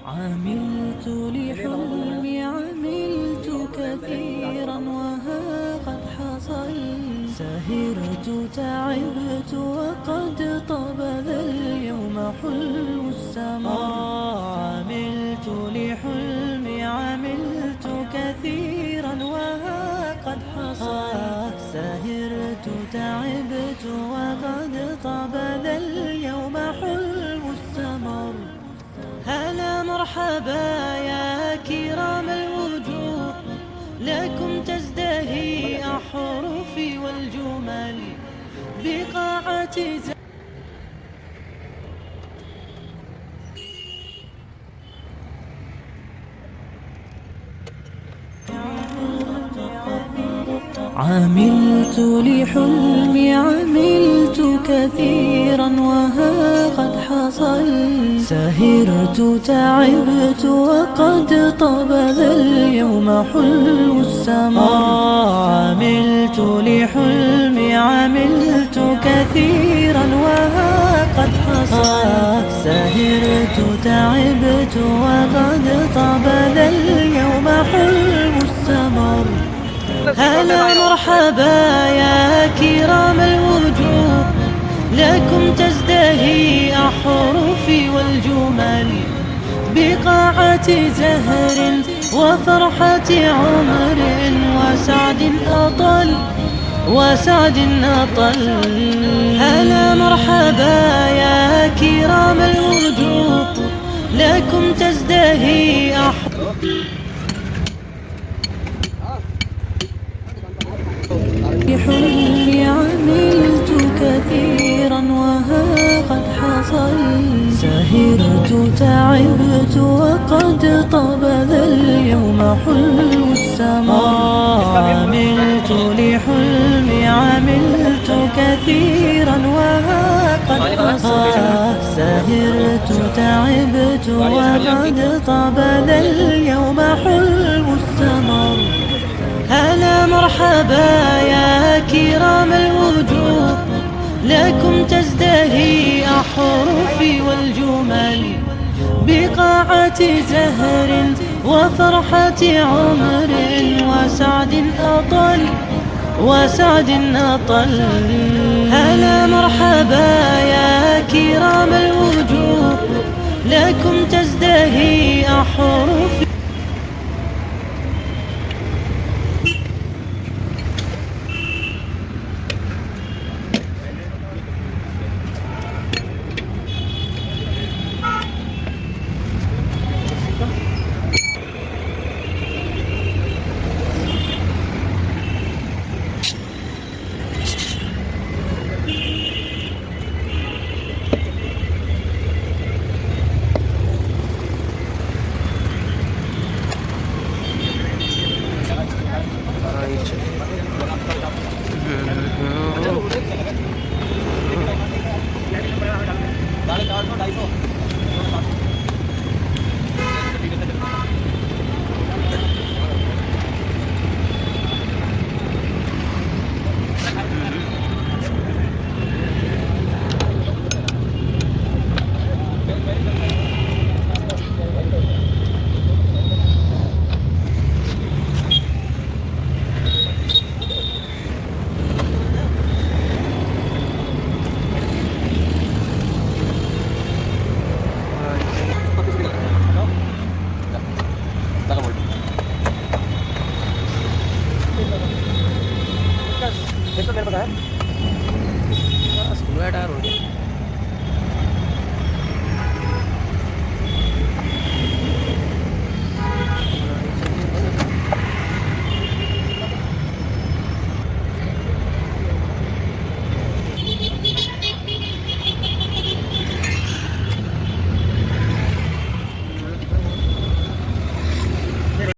عملت لحلمي عملت كثيرا وها قد حصل، سهرت تعبت وقد طاب ذا اليوم حلو السمر. عملت لحلمي عملت كثيرا وها قد حصل، سهرت تعبت وقد طاب ذا اليوم حلو السمر. هلا مرحبا يا كرام الوجوه، لكم تزدهي أحرفي والجمل بقاعة عملت لحلمي عملت كثيرا وها قد حصل، سهرت تعبت وقد طاب ذا اليوم حلو السمر. عملت لحلمي عملت كثيرا وها قد حصل، سهرت تعبت وقد طاب ذا اليوم حلو السمر. هلا مرحبا يا كرام الوجوه، لكم تزدهي أحرفي والجمل بقاعة زهر وفرحة عمر وسعد أطل. هلا مرحبا يا كرام الوجوه، لكم تزدهي لحلمي عملت كثيرا وها قد حصل، سهرت تعبت وقد طاب ذا اليوم حلو السمر. عملت لحلمي عملت كثيرا وها قد حصل، سهرت تعبت وقد طاب ذا اليوم حلو السمر. هلا مرحبا يا كرام الوجوه، لكم تزدهي أحرفي والجمل بقاعة زهر وفرحة عمر وسعد أطل. هلا مرحبا يا كرام الوجوه، لكم تزدهي أحرفي स्कूल का टायर हो गया।